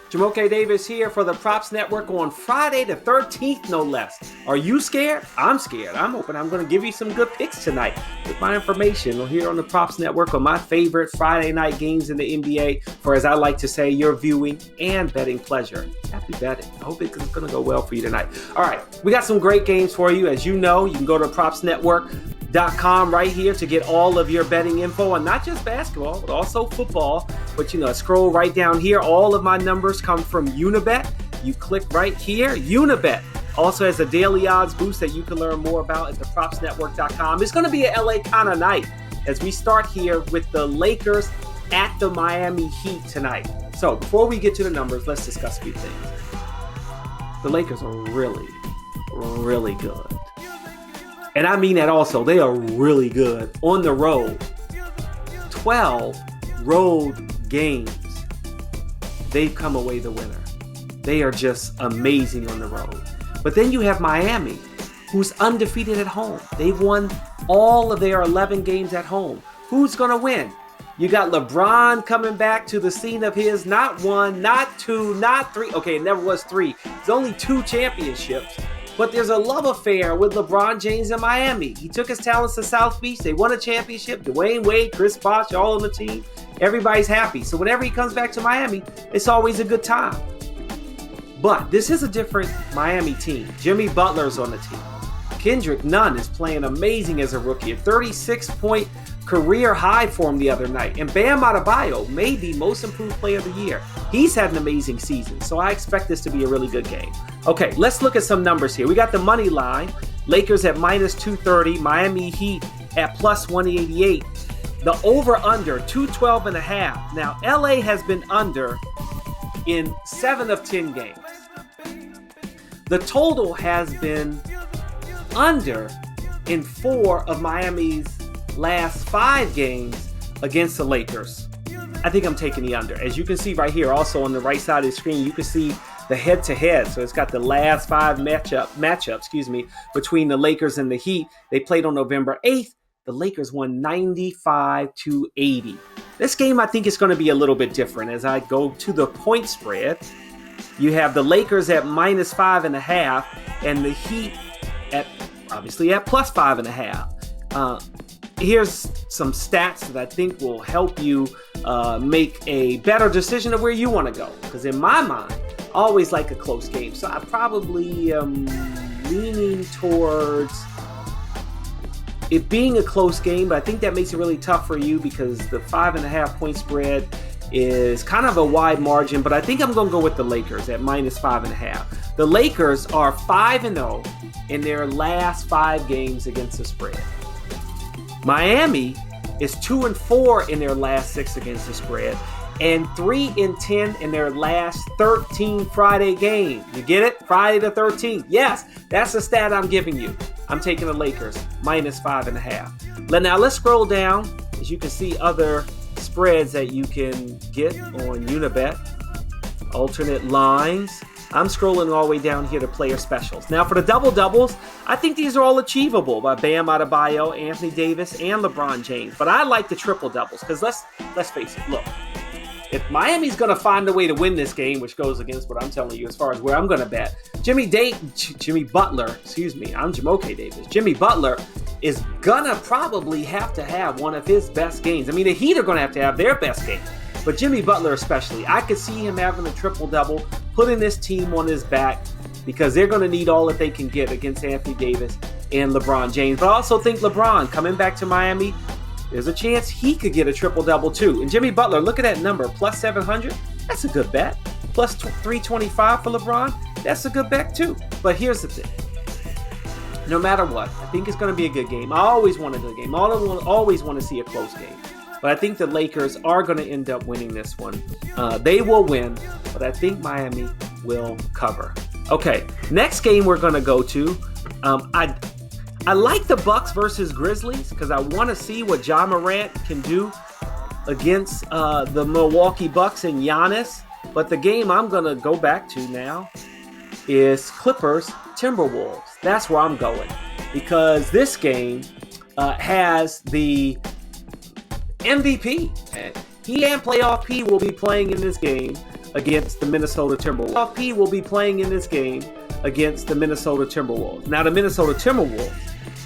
Jumoke Davis here for the Props Network on Friday the 13th, no less. Are you scared? I'm scared. I'm hoping I'm going to give you some good picks tonight with my information here on the Props Network on my favorite Friday night games in the NBA for, as I like to say, your viewing and betting pleasure. Happy betting. I hope it's going to go well for you tonight. All right, we got some great games for you. As you know, you can go to PropsNetwork.com right here to get all of your betting info on not just basketball, but also football. But scroll right down here. All of my numbers come from Unibet. You click right here. Unibet also has a daily odds boost that you can learn more about at the PropsNetwork.com. It's going to be a LA kind of night as we start here with the Lakers at the Miami Heat tonight. So before we get to the numbers, let's discuss a few things. The Lakers are really, really good. And I mean that also. They are really good on the road. 12 road games. They've come away the winner. They are just amazing on the road. But then you have Miami, who's undefeated at home. They've won all of their 11 games at home. Who's going to win? You got LeBron coming back to the scene of his not one, not two, not three. Okay, it never was three. It's only 2 championships. But there's a love affair with LeBron James in Miami. He took his talents to South Beach. They won a championship. Dwayne Wade, Chris Bosh, all on the team. Everybody's happy. So whenever he comes back to Miami, it's always a good time. But this is a different Miami team. Jimmy Butler's on the team. Kendrick Nunn is playing amazing as a rookie. A 36-point career high for him the other night. And Bam Adebayo may be most improved player of the year. He's had an amazing season. So I expect this to be a really good game. Okay, let's look at some numbers here. We got the money line. Lakers at minus 230. Miami Heat at plus 188. The over-under, 212.5. Now, LA has been under in 7 of 10 games. The total has been under in 4 of Miami's last 5 games against the Lakers. I think I'm taking the under. As you can see right here, also on the right side of the screen, you can see the head-to-head. So it's got the last 5 matchup, between the Lakers and the Heat. They played on November 8th. The Lakers won 95-80. This game, I think, is going to be a little bit different. As I go to the point spread, you have the Lakers at minus 5.5 and the Heat at plus 5.5. Here's some stats that I think will help you make a better decision of where you want to go. Because in my mind, I always like a close game. So I probably am leaning towards it being a close game, but I think that makes it really tough for you because the 5.5 point spread is kind of a wide margin, but I think I'm going to go with the Lakers at minus 5.5. The Lakers are 5-0 in their last 5 games against the spread. Miami is 2-4 in their last 6 against the spread and 3-10 in their last 13 Friday games. You get it? Friday the 13th. Yes, that's the stat I'm giving you. I'm taking the Lakers minus 5.5. Now let's scroll down. As you can see, other spreads that you can get on Unibet. Alternate lines. I'm scrolling all the way down here to player specials. Now for the double-doubles, I think these are all achievable by Bam Adebayo, Anthony Davis, and LeBron James. But I like the triple-doubles because let's face it. Look, if Miami's going to find a way to win this game, which goes against what I'm telling you as far as where I'm going to bet, Jimmy Butler, I'm Jumoke Davis. Jimmy Butler is going to probably have to have one of his best games. I mean, the Heat are going to have their best game. But Jimmy Butler especially, I could see him having a triple-double, putting this team on his back because they're going to need all that they can get against Anthony Davis and LeBron James. But I also think LeBron coming back to Miami, there's a chance he could get a triple-double too. And Jimmy Butler, look at that number, plus 700. That's a good bet. Plus 325 for LeBron. That's a good bet too. But here's the thing. No matter what, I think it's going to be a good game. I always want a good game. I always want to see a close game. But I think the Lakers are going to end up winning this one. They will win, but I think Miami will cover. Okay, next game we're going to go to. I like the Bucks versus Grizzlies because I want to see what Ja Morant can do against the Milwaukee Bucks and Giannis. But the game I'm going to go back to now is Clippers Timberwolves. That's where I'm going because this game has the MVP. He and Playoff P will be playing in this game against the Minnesota Timberwolves. LP will be playing in this game against the Minnesota Timberwolves. Now, the Minnesota Timberwolves,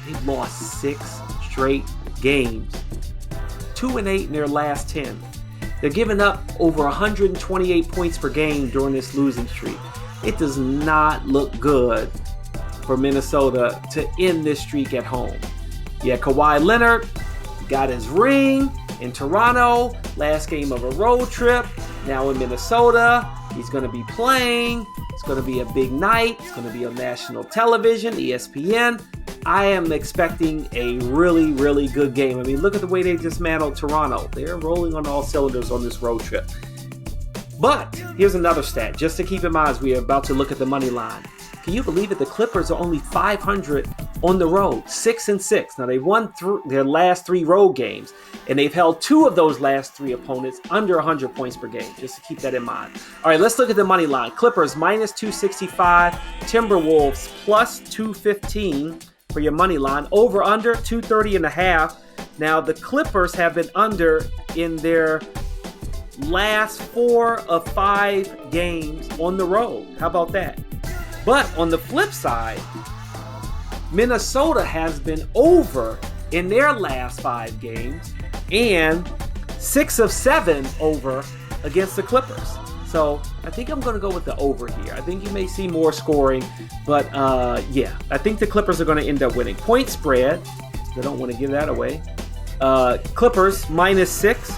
they've lost 6 straight games, 2-8 in their last 10. They're giving up over 128 points per game during this losing streak. It does not look good for Minnesota to end this streak at home. Yeah, Kawhi Leonard got his ring in Toronto, last game of a road trip. Now in Minnesota, he's going to be playing. It's going to be a big night. It's going to be on national television, ESPN. I am expecting a really, really good game. I mean, look at the way they dismantled Toronto. They're rolling on all cylinders on this road trip. But here's another stat, just to keep in mind as we are about to look at the money line. Can you believe it? The Clippers are only 500 on the road, 6-6. Now, they won their last 3 road games, and they've held 2 of those last 3 opponents under 100 points per game, just to keep that in mind. All right, let's look at the money line. Clippers minus 265, Timberwolves plus 215 for your money line. Over under 230.5. Now, the Clippers have been under in their last 4 of 5 games on the road. How about that? But on the flip side, Minnesota has been over in their last 5 games and 6 of 7 over against the Clippers. So I think I'm going to go with the over here. I think you may see more scoring, but yeah, I think the Clippers are going to end up winning. Point spread, I don't want to give that away. Clippers minus 6.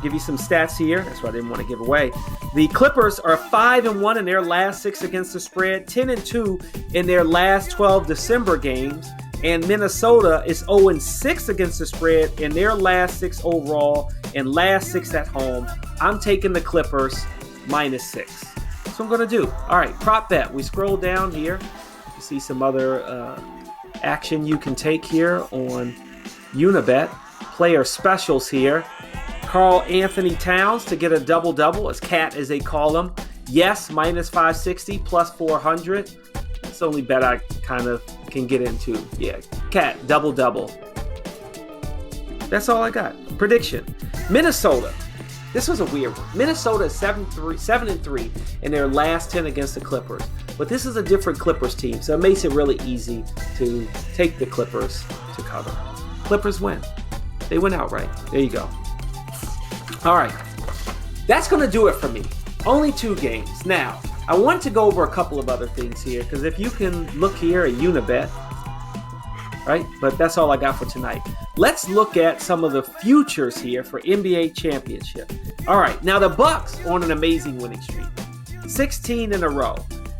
Give you some stats here. That's what I didn't want to give away. The Clippers are 5-1 in their last 6 against the spread, 10-2 in their last 12 December games, and Minnesota is 0-6 against the spread in their last 6 overall and last 6 at home. I'm taking the Clippers minus 6. That's what I'm going to do. All right, prop bet. We scroll down here. You see some other action you can take here on Unibet. Player specials here. Karl Anthony Towns to get a double-double, as Cat as they call him. Yes, minus 560, plus 400. It's the only bet I kind of can get into. Yeah, Cat, double-double. That's all I got. Prediction. Minnesota. This was a weird one. Minnesota is 7-3 in their last 10 against the Clippers. But this is a different Clippers team, so it makes it really easy to take the Clippers to cover. Clippers win. They win outright. There you go. All right, that's going to do it for me. Only 2 games. Now, I want to go over a couple of other things here, because if you can look here at Unibet, right? But that's all I got for tonight. Let's look at some of the futures here for NBA championship. All right, now the Bucks on an amazing winning streak, 16 in a row.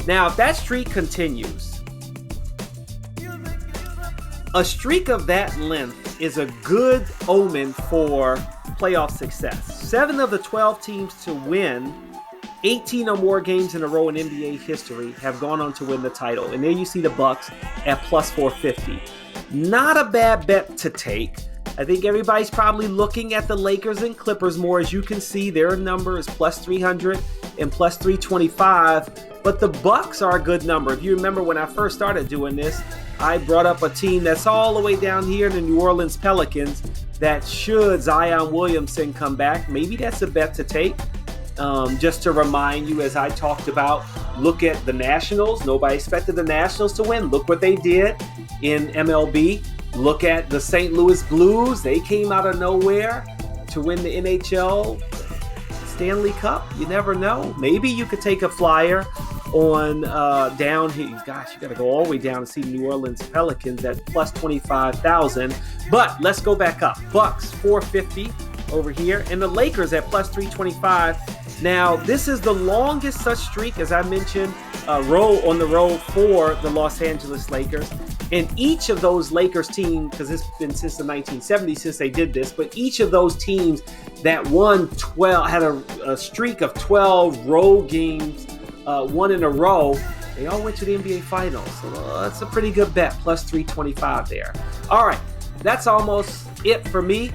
Now, if that streak continues, a streak of that length is a good omen for playoff success. 7 of the 12 teams to win 18 or more games in a row in NBA history have gone on to win the title. And there you see the Bucks at plus 450. Not a bad bet to take. I think everybody's probably looking at the Lakers and Clippers more. As you can see, their number is plus 300 and plus 325. But the Bucks are a good number. If you remember when I first started doing this, I brought up a team that's all the way down here, the New Orleans Pelicans, that should Zion Williamson come back, maybe that's a bet to take. Just to remind you, as I talked about, look at the Nationals. Nobody expected the Nationals to win. Look what they did in MLB. Look at the St. Louis Blues. They came out of nowhere to win the NHL Stanley Cup. You never know. Maybe you could take a flyer on down here. Gosh, you got to go all the way down to see New Orleans Pelicans at plus 25,000. But let's go back up. Bucks 450 over here, and the Lakers at plus 325. Now, this is the longest such streak, as I mentioned, row on the road for the Los Angeles Lakers. And each of those Lakers teams, because it's been since the 1970s since they did this, but each of those teams that won 12, had a streak of 12 road games, one in a row, they all went to the NBA Finals. So that's a pretty good bet, plus 325 there. All right, that's almost it for me.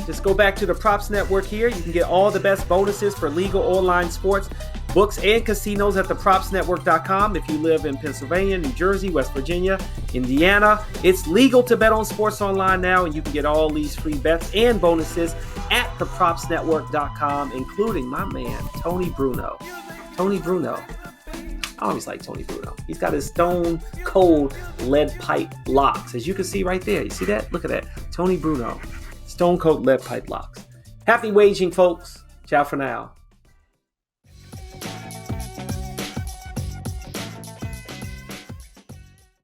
Just go back to the Props Network here. You can get all the best bonuses for legal online sports, books, and casinos at thepropsnetwork.com. If you live in Pennsylvania, New Jersey, West Virginia, Indiana, it's legal to bet on sports online now, and you can get all these free bets and bonuses at thepropsnetwork.com, including my man, Tony Bruno. Tony Bruno. I always like Tony Bruno. He's got his stone cold lead pipe locks. As you can see right there. You see that? Look at that. Tony Bruno. Stone cold lead pipe locks. Happy waging, folks. Ciao for now.